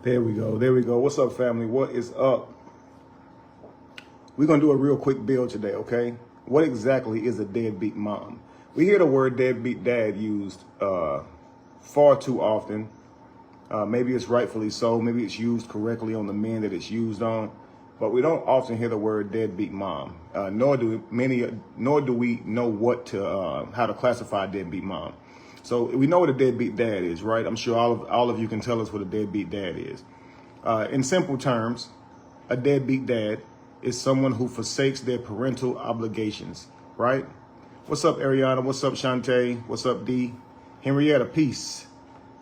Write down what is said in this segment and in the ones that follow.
There we go. There we go. What's up, family? What is up? We're going to do a real quick build today, okay? What exactly is a deadbeat mom? We hear the word deadbeat dad used far too often. Maybe it's rightfully so. Maybe it's used correctly on the men that it's used on. But we don't often hear the word deadbeat mom. Nor do we know what to how to classify a deadbeat mom. So we know what a deadbeat dad is, right? I'm sure all of you can tell us what a deadbeat dad is. In simple terms, a deadbeat dad is someone who forsakes their parental obligations, right? What's up, Ariana? What's up, Shantae? What's up, D? Henrietta, peace.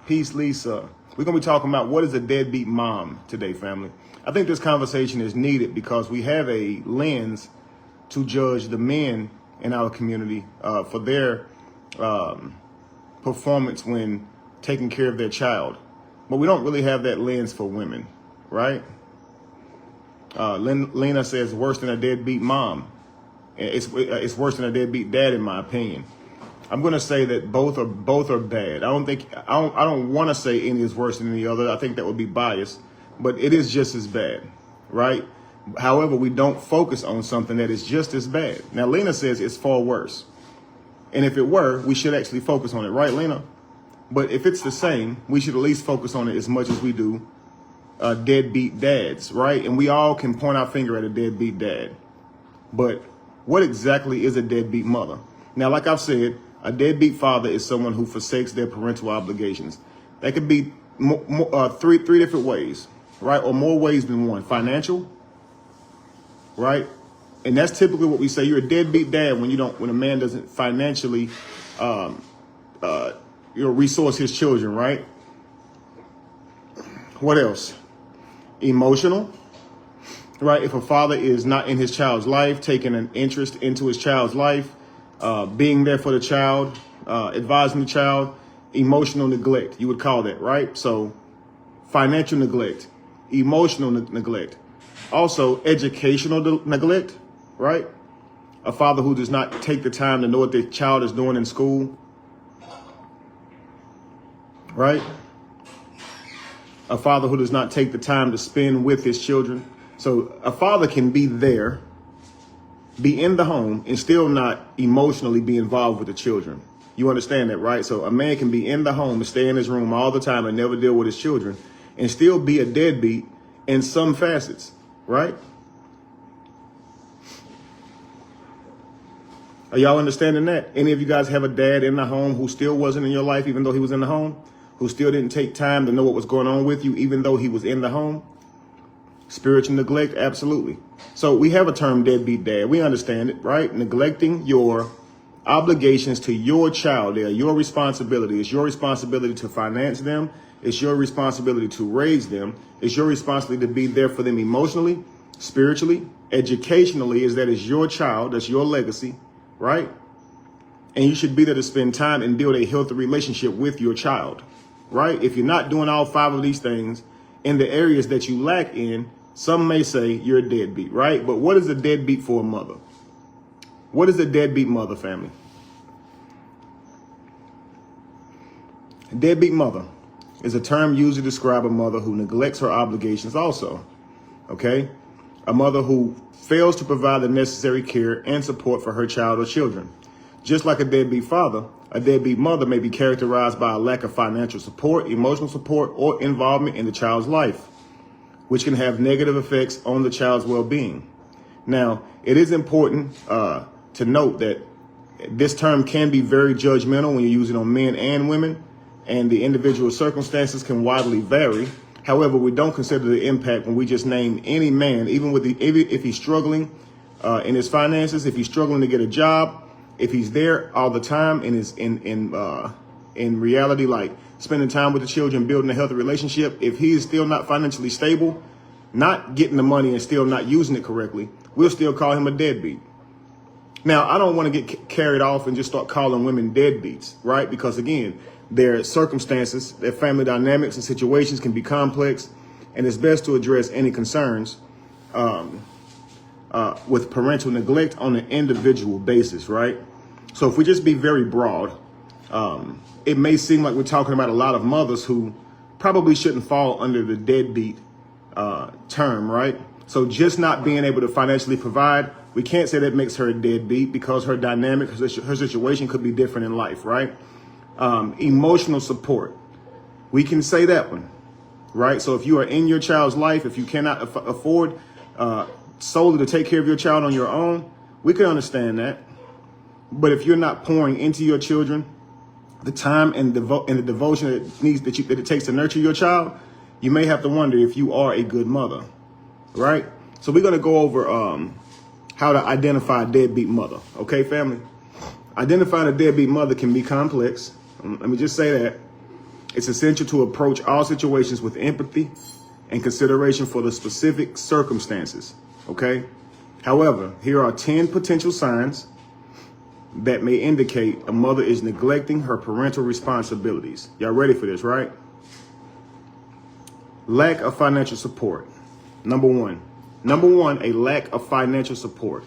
Peace, Lisa. We're going to be talking about what is a deadbeat mom today, family. I think this conversation is needed because we have a lens to judge the men in our community for their performance when taking care of their child. But we don't really have that lens for women, right? Lena says worse than a deadbeat mom. It's worse than a deadbeat dad, in my opinion. I'm going to say that both are bad. I don't want to say any is worse than the other. I think that would be biased, but it is just as bad, right? However, we don't focus on something that is just as bad. Now, Lena says it's far worse. And if it were, we should actually focus on it, right, Lena? But if it's the same, we should at least focus on it as much as we do deadbeat dads, right? And we all can point our finger at a deadbeat dad. But what exactly is a deadbeat mother? Now, like I've said, a deadbeat father is someone who forsakes their parental obligations. That could be three different ways, right? Or more ways than one. Financial, right? And that's typically what we say. You're a deadbeat dad when a man doesn't financially resource his children, right? What else? Emotional, right? If a father is not in his child's life, taking an interest into his child's life, being there for the child, advising the child, emotional neglect, you would call that, right? So financial neglect, emotional neglect, also educational neglect, right? A father who does not take the time to know what their child is doing in school, right? A father who does not take the time to spend with his children. So a father can be there, be in the home, and still not emotionally be involved with the children. You understand that, right? So a man can be in the home and stay in his room all the time and never deal with his children and still be a deadbeat in some facets, right? Are y'all understanding that? Any of you guys have a dad in the home who still wasn't in your life, even though he was in the home? Who still didn't take time to know what was going on with you, even though he was in the home? Spiritual neglect, absolutely. So we have a term, deadbeat dad. We understand it, right? Neglecting your obligations to your child. They are your responsibility. It's your responsibility to finance them. It's your responsibility to raise them. It's your responsibility to be there for them emotionally, spiritually, educationally, that is your child. That's your legacy, right? And you should be there to spend time and build a healthy relationship with your child, right? If you're not doing all 5 of these things in the areas that you lack in, some may say you're a deadbeat, right? But what is a deadbeat for a mother? What is a deadbeat mother, family? A deadbeat mother is a term used to describe a mother who neglects her obligations also, okay? A mother who fails to provide the necessary care and support for her child or children. Just like a deadbeat father, a deadbeat mother may be characterized by a lack of financial support, emotional support, or involvement in the child's life, which can have negative effects on the child's well-being. Now, it is important to note that this term can be very judgmental when you use it on men and women, and the individual circumstances can widely vary. However, we don't consider the impact when we just name any man, even if he's struggling in his finances, if he's struggling to get a job, if he's there all the time and is in reality, like spending time with the children, building a healthy relationship, if he is still not financially stable, not getting the money and still not using it correctly, we'll still call him a deadbeat. Now, I don't want to get carried off and just start calling women deadbeats, right? Because again, their circumstances, their family dynamics and situations can be complex, and it's best to address any concerns with parental neglect on an individual basis, right? So if we just be very broad, it may seem like we're talking about a lot of mothers who probably shouldn't fall under the deadbeat term, right? So just not being able to financially provide, we can't say that makes her a deadbeat because her dynamic, her situation could be different in life, right? Emotional support, we can say that one, right? So if you are in your child's life, if you cannot afford solely to take care of your child on your own, we can understand that. But if you're not pouring into your children the time and the devotion that it takes to nurture your child, you may have to wonder if you are a good mother, right? So we're going to go over how to identify a deadbeat mother. Okay, family? Identifying a deadbeat mother can be complex. Let me just say that. It's essential to approach all situations with empathy and consideration for the specific circumstances. Okay? However, here are 10 potential signs that may indicate a mother is neglecting her parental responsibilities. Y'all ready for this, right? Lack of financial support. Number one, a lack of financial support.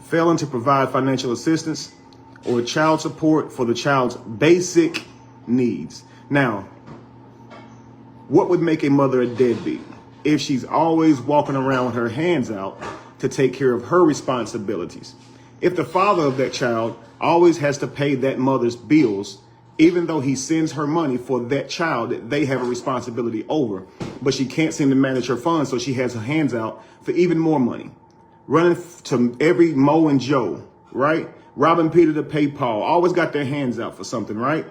Failing to provide financial assistance or child support for the child's basic needs. Now, what would make a mother a deadbeat? If she's always walking around with her hands out to take care of her responsibilities. If the father of that child always has to pay that mother's bills, even though he sends her money for that child that they have a responsibility over, but she can't seem to manage her funds, so she has her hands out for even more money. Running to every Mo and Joe, right? Robbing Peter to pay Paul, always got their hands out for something, right?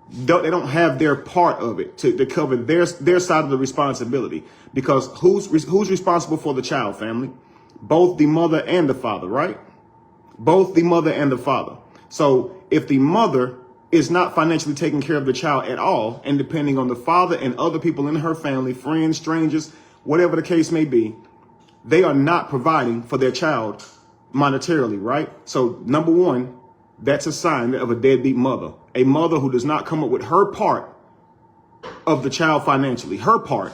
They don't have their part of it to cover their side of the responsibility, because who's responsible for the child, family? Both the mother and the father, right? Both the mother and the father. So if the mother is not financially taking care of the child at all, and depending on the father and other people in her family, friends, strangers, whatever the case may be, they are not providing for their child monetarily, right? So number one, that's a sign of a deadbeat mother. A mother who does not come up with her part of the child financially. Her part.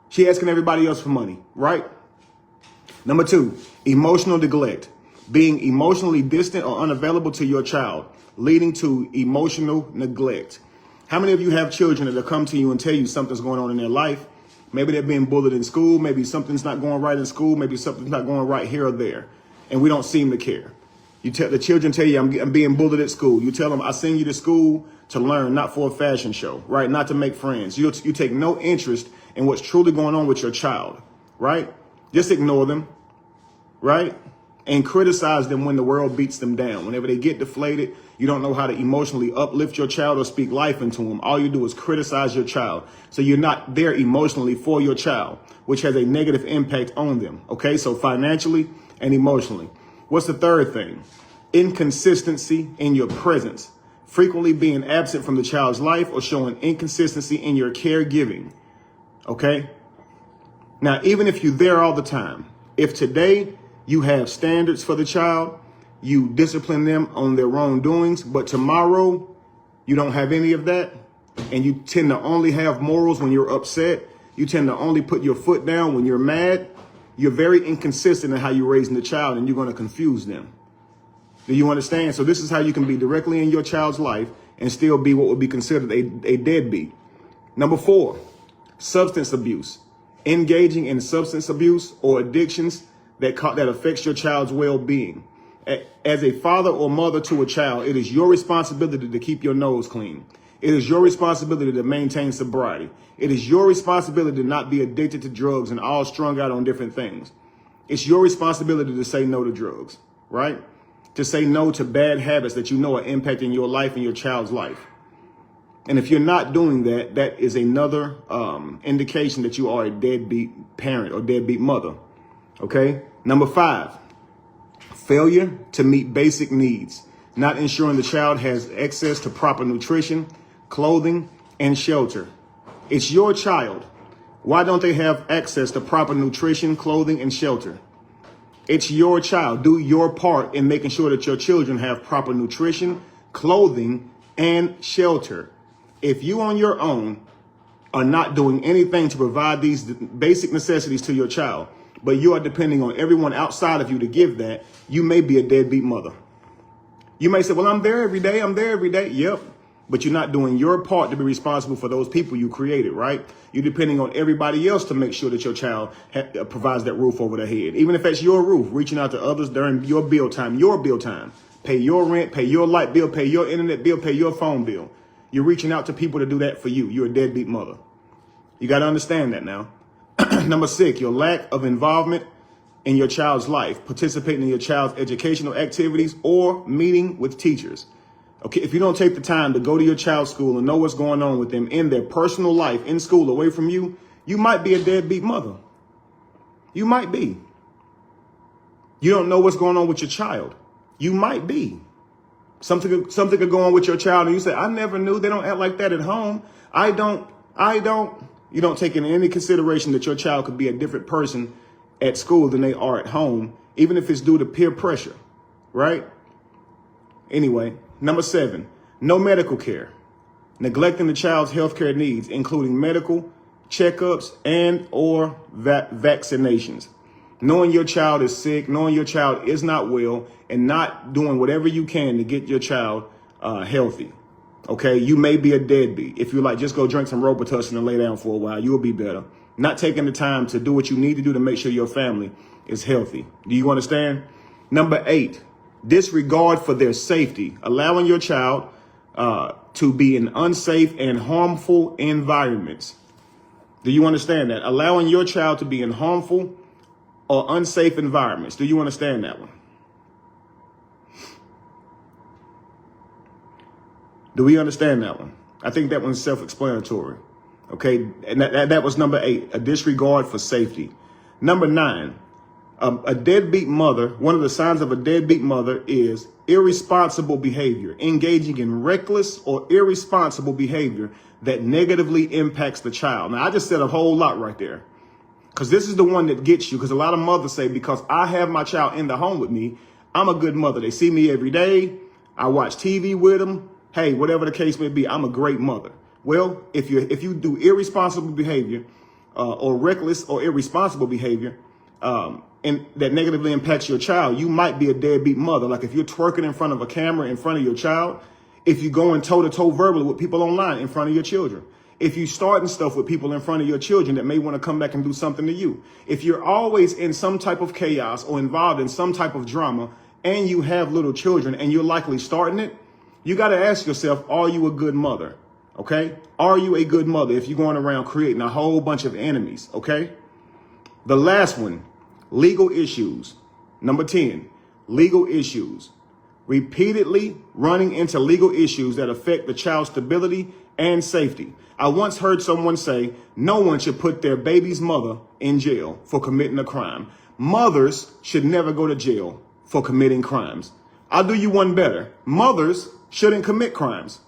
She asking everybody else for money, right? Number two, emotional neglect. Being emotionally distant or unavailable to your child, leading to emotional neglect. How many of you have children that will come to you and tell you something's going on in their life? Maybe they're being bullied in school. Maybe something's not going right in school. Maybe something's not going right here or there. And we don't seem to care. The children tell you, I'm being bullied at school. You tell them, I send you to school to learn, not for a fashion show, right? Not to make friends. You take no interest in what's truly going on with your child, right? Just ignore them, right? And criticize them when the world beats them down. Whenever they get deflated, you don't know how to emotionally uplift your child or speak life into them. All you do is criticize your child. So you're not there emotionally for your child, which has a negative impact on them. Okay, so financially and emotionally. What's the third thing? Inconsistency in your presence. Frequently being absent from the child's life or showing inconsistency in your caregiving. Okay? Now, even if you're there all the time, if today you have standards for the child, you discipline them on their wrongdoings, but tomorrow you don't have any of that, and you tend to only have morals when you're upset, you tend to only put your foot down when you're mad, you're very inconsistent in how you're raising the child, and you're going to confuse them. Do you understand? So this is how you can be directly in your child's life and still be what would be considered a deadbeat. Number four, substance abuse. Engaging in substance abuse or addictions that affects your child's well-being. As a father or mother to a child, it is your responsibility to keep your nose clean. It is your responsibility to maintain sobriety. It is your responsibility to not be addicted to drugs and all strung out on different things. It's your responsibility to say no to drugs, right? To say no to bad habits that you know are impacting your life and your child's life. And if you're not doing that, that is another indication that you are a deadbeat parent or deadbeat mother. Okay. Number five, failure to meet basic needs, not ensuring the child has access to proper nutrition, clothing, and shelter. It's your child. Why don't they have access to proper nutrition, clothing, and shelter? It's your child. Do your part in making sure that your children have proper nutrition, clothing, and shelter. If you on your own are not doing anything to provide these basic necessities to your child, but you are depending on everyone outside of you to give that, you may be a deadbeat mother. You may say, well, I'm there every day. Yep. but you're not doing your part to be responsible for those people you created, right? You're depending on everybody else to make sure that your child provides that roof over their head. Even if that's your roof, reaching out to others during your bill time, pay your rent, pay your light bill, pay your internet bill, pay your phone bill. You're reaching out to people to do that for you. You're a deadbeat mother. You got to understand that now. Number 6, your lack of involvement in your child's life, participating in your child's educational activities or meeting with teachers. Okay, if you don't take the time to go to your child's school and know what's going on with them in their personal life, in school, away from you, you might be a deadbeat mother. You might be. You don't know what's going on with your child. You might be. Something could go on with your child and you say, I never knew. They don't act like that at home. I don't. You don't take into any consideration that your child could be a different person at school than they are at home, even if it's due to peer pressure, right? Anyway, number 7, no medical care. Neglecting the child's healthcare needs, including medical checkups and or vaccinations. Knowing your child is sick, knowing your child is not well, and not doing whatever you can to get your child healthy. Okay, you may be a deadbeat. If you like, just go drink some Robitussin and lay down for a while, you'll be better. Not taking the time to do what you need to do to make sure your family is healthy. Do you understand? Number 8, disregard for their safety, allowing your child to be in unsafe and harmful environments. Do you understand that? Allowing your child to be in harmful or unsafe environments. Do you understand that one? Do we understand that one? I think that one's self-explanatory. Okay, and that was number 8, a disregard for safety. Number 9, a deadbeat mother, one of the signs of a deadbeat mother is irresponsible behavior, engaging in reckless or irresponsible behavior that negatively impacts the child. Now, I just said a whole lot right there, because this is the one that gets you, because a lot of mothers say, because I have my child in the home with me, I'm a good mother. They see me every day. I watch TV with them. Hey, whatever the case may be, I'm a great mother. Well, if you do irresponsible behavior or reckless or irresponsible behavior and that negatively impacts your child, you might be a deadbeat mother. Like if you're twerking in front of a camera in front of your child, if you're going toe-to-toe verbally with people online in front of your children, if you're starting stuff with people in front of your children that may want to come back and do something to you, if you're always in some type of chaos or involved in some type of drama and you have little children and you're likely starting it, you got to ask yourself, are you a good mother? Okay. Are you a good mother if you're going around creating a whole bunch of enemies? Okay. The last one, legal issues. Number 10, legal issues. Repeatedly running into legal issues that affect the child's stability and safety. I once heard someone say no one should put their baby's mother in jail for committing a crime. Mothers should never go to jail for committing crimes. I'll do you one better. Mothers shouldn't commit crimes.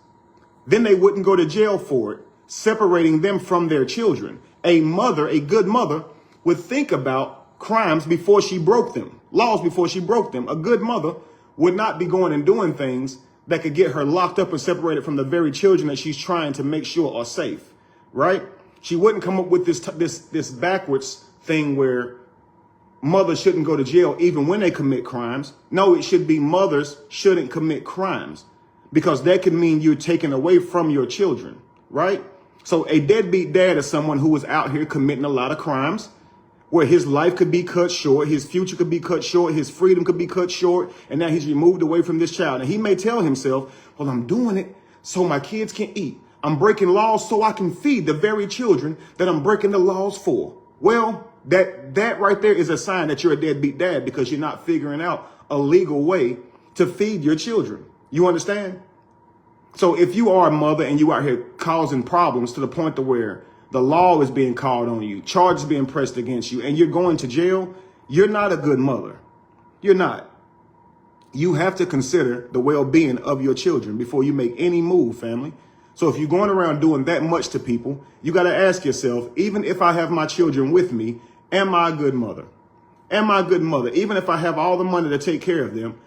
Then they wouldn't go to jail for it, separating them from their children. A mother, a good mother, would think about crimes before she broke them, laws before she broke them. A good mother would not be going and doing things that could get her locked up and separated from the very children that she's trying to make sure are safe, right? She wouldn't come up with this backwards thing where mothers shouldn't go to jail even when they commit crimes. No, it should be mothers shouldn't commit crimes, because that could mean you're taken away from your children, right? So a deadbeat dad is someone who is out here committing a lot of crimes where his life could be cut short, his future could be cut short, his freedom could be cut short, and now he's removed away from this child. And he may tell himself, well, I'm doing it so my kids can eat. I'm breaking laws so I can feed the very children that I'm breaking the laws for. Well, that right there is a sign that you're a deadbeat dad, because you're not figuring out a legal way to feed your children. You understand? So if you are a mother and you out here causing problems to the point to where the law is being called on you, charges being pressed against you, and you're going to jail, you're not a good mother. You're not. You have to consider the well-being of your children before you make any move, family. So if you're going around doing that much to people, you got to ask yourself, even if I have my children with me, am I a good mother? Am I a good mother? Even if I have all the money to take care of them,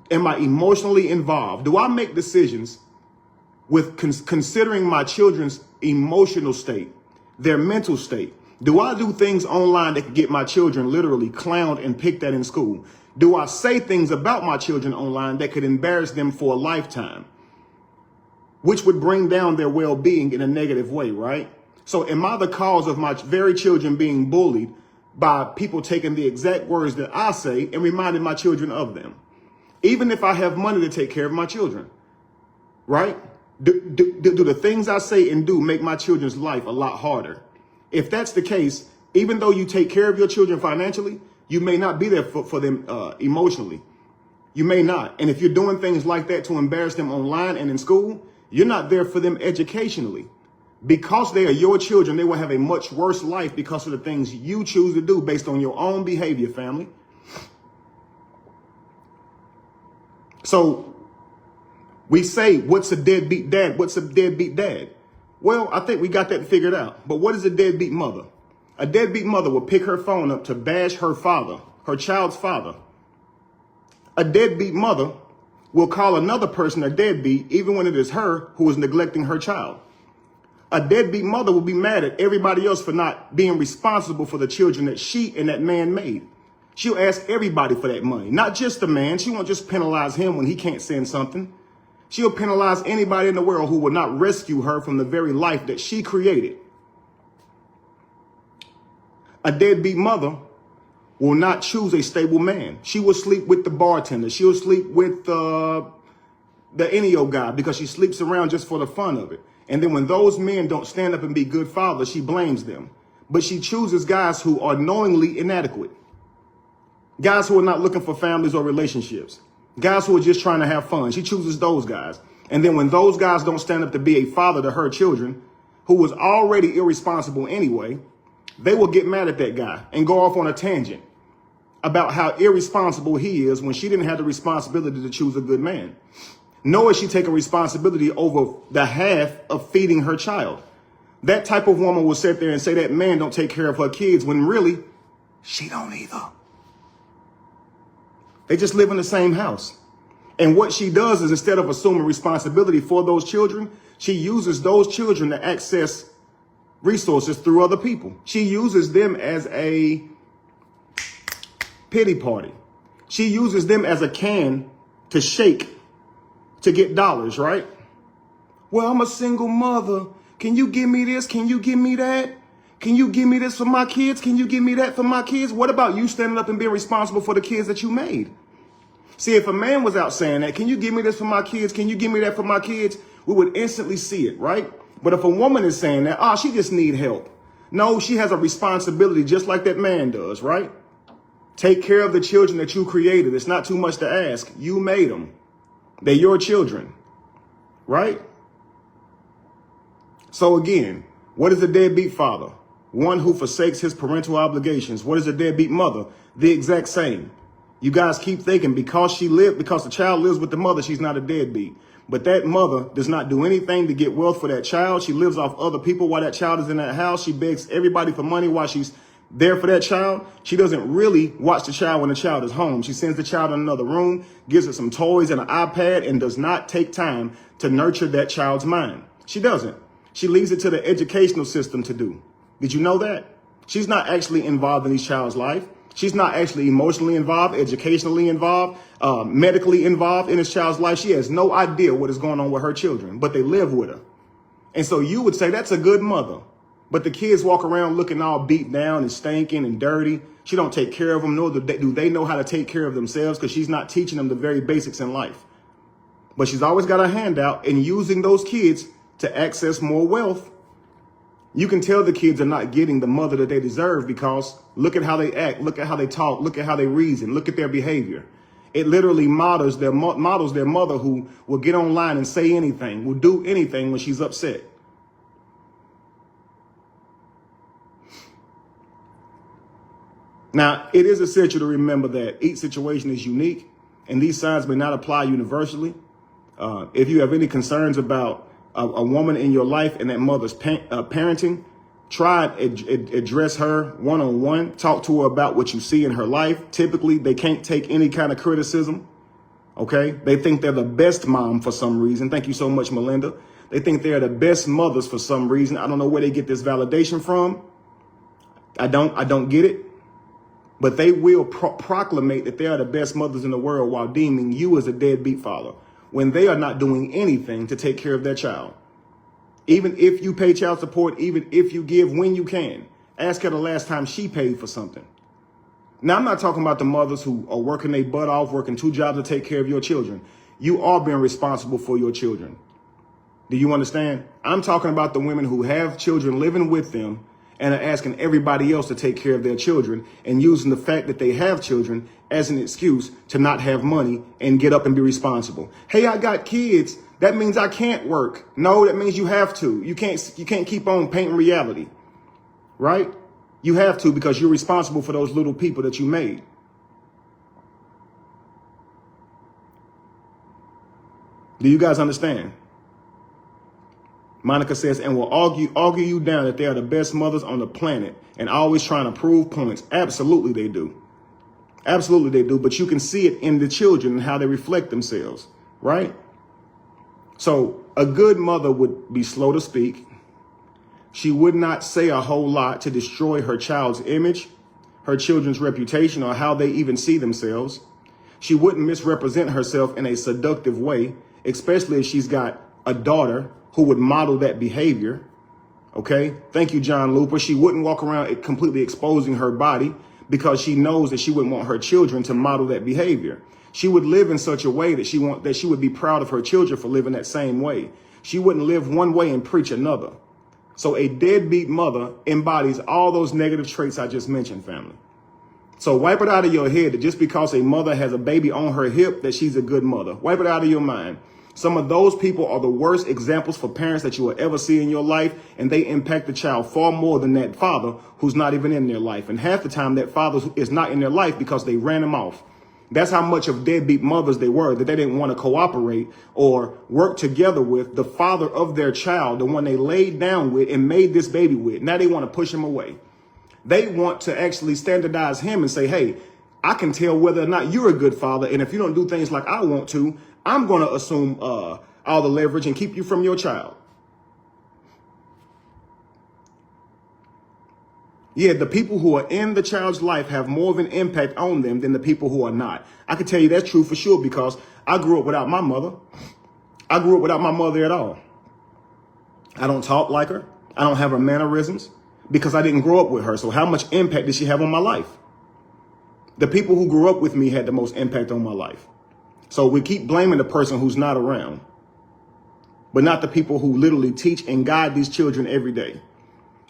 am I emotionally involved? Do I make decisions with considering my children's emotional state, their mental state? Do I do things online that can get my children literally clowned and picked at in school? Do I say things about my children online that could embarrass them for a lifetime? which would bring down their well-being in a negative way, right? So am I the cause of my very children being bullied by people taking the exact words that I say and reminding my children of them? Even if I have money to take care of my children, right? Do the things I say and do make my children's life a lot harder? If that's the case, even though you take care of your children financially, you may not be there for them emotionally. You may not. And if you're doing things like that to embarrass them online and in school, you're not there for them educationally. Because they are your children, they will have a much worse life because of the things you choose to do based on your own behavior, family. So we say, what's a deadbeat dad? What's a deadbeat dad? Well, I think we got that figured out. But what is a deadbeat mother? A deadbeat mother will pick her phone up to bash her father, her child's father. A deadbeat mother will call another person a deadbeat, even when it is her who is neglecting her child. A deadbeat mother will be mad at everybody else for not being responsible for the children that she and that man made. She'll ask everybody for that money, not just the man. She won't just penalize him when he can't send something. She'll penalize anybody in the world who will not rescue her from the very life that she created. A deadbeat mother will not choose a stable man. She will sleep with the bartender. She'll sleep with the Enio guy because she sleeps around just for the fun of it. And then when those men don't stand up and be good fathers, she blames them. But she chooses guys who are knowingly inadequate. Guys who are not looking for families or relationships. Guys who are just trying to have fun. She chooses those guys. And then when those guys don't stand up to be a father to her children, who was already irresponsible anyway, they will get mad at that guy and go off on a tangent about how irresponsible he is when she didn't have the responsibility to choose a good man. Nor is she taking responsibility over the half of feeding her child. That type of woman will sit there and say that man don't take care of her kids when really she don't either. They just live in the same house. And what she does is instead of assuming responsibility for those children, she uses those children to access resources through other people. She uses them as a pity party. She uses them as a can to shake to get dollars, right? Well, I'm a single mother. Can you give me this? Can you give me that? Can you give me this for my kids? Can you give me that for my kids? What about you standing up and being responsible for the kids that you made? See, if a man was out saying that, can you give me this for my kids? Can you give me that for my kids? We would instantly see it, right? But if a woman is saying that, she just need help. No, she has a responsibility just like that man does, right? Take care of the children that you created. It's not too much to ask. You made them. They're your children, right? So again, what is a deadbeat father? One who forsakes his parental obligations. What is a deadbeat mother? The exact same. You guys keep thinking because the child lives with the mother, she's not a deadbeat. But that mother does not do anything to get wealth for that child. She lives off other people while that child is in that house. She begs everybody for money while she's there for that child. She doesn't really watch the child when the child is home. She sends the child in another room, gives it some toys and an iPad, and does not take time to nurture that child's mind. She doesn't. She leaves it to the educational system to do. Did you know that? She's not actually involved in this child's life. She's not actually emotionally involved, educationally involved, medically involved in this child's life. She has no idea what is going on with her children, but they live with her. And so you would say that's a good mother. But the kids walk around looking all beat down and stinking and dirty. She don't take care of them, nor do they know how to take care of themselves because she's not teaching them the very basics in life. But she's always got her hand out and using those kids to access more wealth. You can tell the kids are not getting the mother that they deserve because look at how they act, look at how they talk, look at how they reason, look at their behavior. It literally models their mother who will get online and say anything, will do anything when she's upset. Now, it is essential to remember that each situation is unique and these signs may not apply universally. If you have any concerns about a woman in your life and that mother's parenting, try and address her one-on-one. Talk to her about what you see in her life. Typically, they can't take any kind of criticism. OK, they think they're the best mom for some reason. Thank you so much, Melinda. They think they're the best mothers for some reason. I don't know where they get this validation from. I don't get it. But they will proclamate that they are the best mothers in the world while deeming you as a deadbeat father. when they are not doing anything to take care of their child. Even if you pay child support, even if you give when you can, ask her the last time she paid for something. Now, I'm not talking about the mothers who are working their butt off, working 2 jobs to take care of your children. You are being responsible for your children. Do you understand? I'm talking about the women who have children living with them and are asking everybody else to take care of their children and using the fact that they have children as an excuse to not have money and get up and be responsible. Hey, I got kids. That means I can't work. No, that means you have to. You can't keep on painting reality, right? You have to, because you're responsible for those little people that you made. Do you guys understand? Monica says, and will argue you down that they are the best mothers on the planet and always trying to prove points. Absolutely they do. Absolutely they do. But you can see it in the children and how they reflect themselves, right? So a good mother would be slow to speak. She would not say a whole lot to destroy her child's image, her children's reputation, or how they even see themselves. She wouldn't misrepresent herself in a seductive way, especially if she's got a daughter who would model that behavior. Okay. Thank you, John Looper. She wouldn't walk around completely exposing her body because she knows that she wouldn't want her children to model that behavior. She would live in such a way that she would be proud of her children for living that same way. She wouldn't live one way and preach another. So a deadbeat mother embodies all those negative traits I just mentioned, family. So wipe it out of your head that just because a mother has a baby on her hip, that she's a good mother. Wipe it out of your mind. Some of those people are the worst examples for parents that you will ever see in your life, and they impact the child far more than that father who's not even in their life. And half the time that father is not in their life because they ran him off. That's how much of deadbeat mothers they were, that they didn't want to cooperate or work together with the father of their child, the one they laid down with and made this baby with. Now they want to push him away. They want to actually standardize him and say, hey, I can tell whether or not you're a good father. And if you don't do things like I want to, I'm going to assume all the leverage and keep you from your child. Yeah, the people who are in the child's life have more of an impact on them than the people who are not. I can tell you that's true for sure because I grew up without my mother. I grew up without my mother at all. I don't talk like her. I don't have her mannerisms because I didn't grow up with her. So how much impact did she have on my life? The people who grew up with me had the most impact on my life. So we keep blaming the person who's not around, but not the people who literally teach and guide these children every day.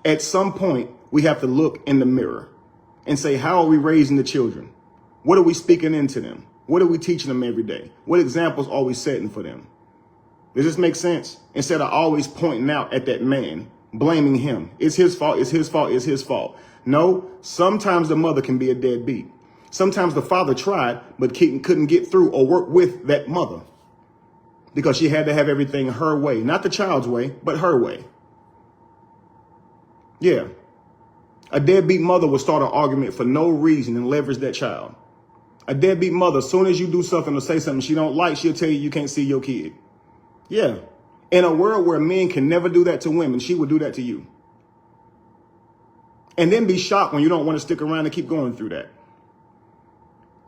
At some point, we have to look in the mirror and say, how are we raising the children? What are we speaking into them? What are we teaching them every day? What examples are we setting for them? Does this make sense? Instead of always pointing out at that man, blaming him. It's his fault, it's his fault, it's his fault. No, sometimes the mother can be a deadbeat. Sometimes the father tried, but couldn't get through or work with that mother because she had to have everything her way, not the child's way, but her way. Yeah. A deadbeat mother will start an argument for no reason and leverage that child. A deadbeat mother, as soon as you do something or say something she don't like, she'll tell you can't see your kid. Yeah. In a world where men can never do that to women, she would do that to you. And then be shocked when you don't want to stick around and keep going through that.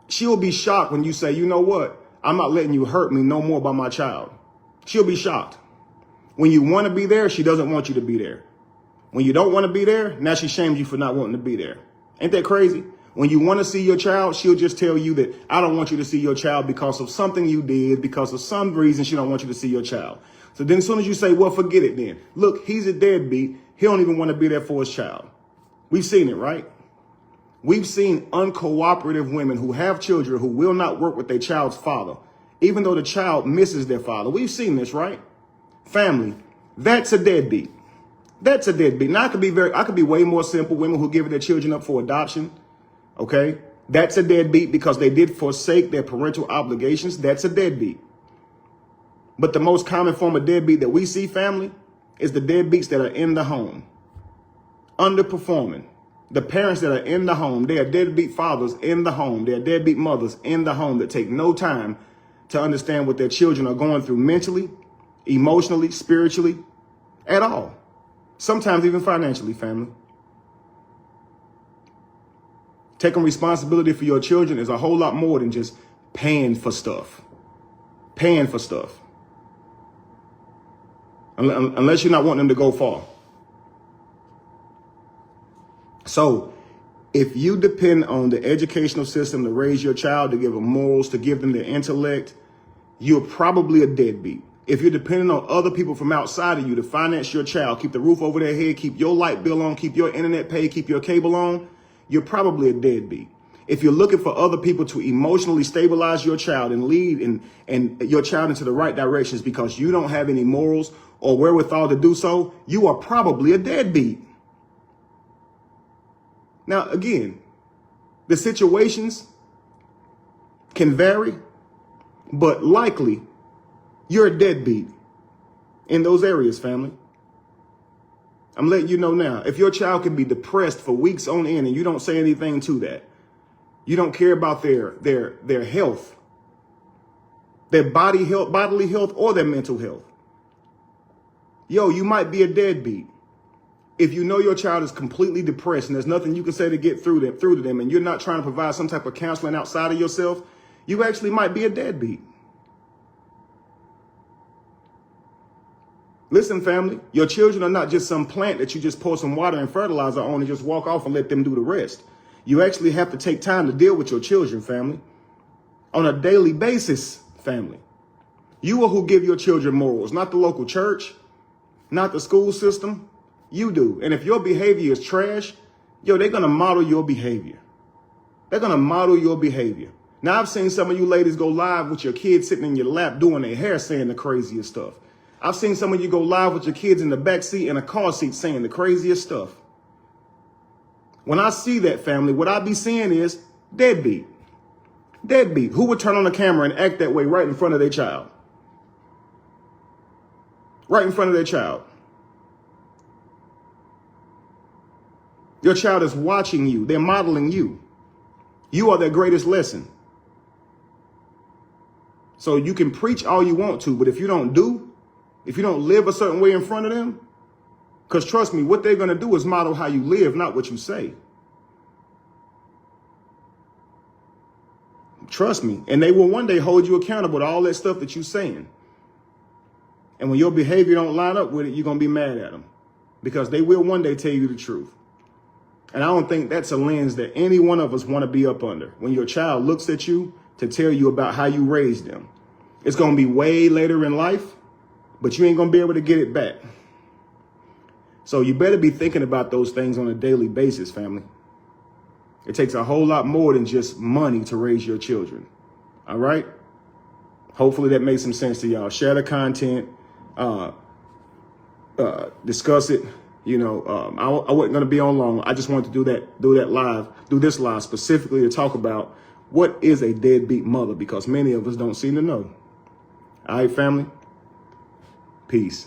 She'll be shocked when you say, you know what? I'm not letting you hurt me no more by my child. She'll be shocked. When you want to be there, she doesn't want you to be there. When you don't want to be there, now she shames you for not wanting to be there. Ain't that crazy? When you want to see your child, she'll just tell you that I don't want you to see your child because of something you did, because of some reason she don't want you to see your child. So then as soon as you say, well, forget it then. Look, he's a deadbeat. He don't even want to be there for his child. We've seen it, right? We've seen uncooperative women who have children who will not work with their child's father, even though the child misses their father. We've seen this, right? Family, that's a deadbeat. That's a deadbeat. Now, I could be way more simple. Women who give their children up for adoption. Okay. That's a deadbeat because they did forsake their parental obligations. That's a deadbeat. But the most common form of deadbeat that we see, family, is the deadbeats that are in the home, underperforming. The parents that are in the home, they are deadbeat fathers in the home. They are deadbeat mothers in the home that take no time to understand what their children are going through mentally, emotionally, spiritually, at all. Sometimes even financially, family. Taking responsibility for your children is a whole lot more than just paying for stuff. paying for stuff. Unless you're not wanting them to go far. So if you depend on the educational system to raise your child, to give them morals, to give them their intellect, you're probably a deadbeat. If you're depending on other people from outside of you to finance your child, keep the roof over their head, keep your light bill on, keep your internet paid, keep your cable on, you're probably a deadbeat. If you're looking for other people to emotionally stabilize your child and lead and your child into the right directions because you don't have any morals or wherewithal to do so, you are probably a deadbeat. Now, again, the situations can vary, but likely you're a deadbeat in those areas, family. I'm letting you know now, if your child can be depressed for weeks on end and you don't say anything to that, you don't care about their health, their bodily health or their mental health. Yo, you might be a deadbeat. If you know your child is completely depressed and there's nothing you can say to get through to them and you're not trying to provide some type of counseling outside of yourself, you actually might be a deadbeat. Listen, family, your children are not just some plant that you just pour some water and fertilizer on and just walk off and let them do the rest. You actually have to take time to deal with your children, family, on a daily basis, family. You are who give your children morals, not the local church, not the school system. You do. And if your behavior is trash, yo, they're going to model your behavior. They're going to model your behavior. Now, I've seen some of you ladies go live with your kids sitting in your lap doing their hair, saying the craziest stuff. I've seen some of you go live with your kids in the back seat in a car seat saying the craziest stuff. When I see that, family, what I be seeing is deadbeat. Deadbeat. Who would turn on the camera and act that way right in front of their child? Right in front of their child. Your child is watching you. They're modeling you. You are their greatest lesson. So you can preach all you want to, but if you don't live a certain way in front of them, because trust me, what they're going to do is model how you live, not what you say. Trust me. And they will one day hold you accountable to all that stuff that you're saying. And when your behavior don't line up with it, you're going to be mad at them because they will one day tell you the truth. And I don't think that's a lens that any one of us want to be up under. When your child looks at you to tell you about how you raised them, it's going to be way later in life, but you ain't going to be able to get it back. So you better be thinking about those things on a daily basis, family. It takes a whole lot more than just money to raise your children. All right? Hopefully that makes some sense to y'all. Share the content, discuss it. You know, I wasn't going to be on long. I just wanted to do this live specifically to talk about what is a deadbeat mother, because many of us don't seem to know. All right, family. Peace.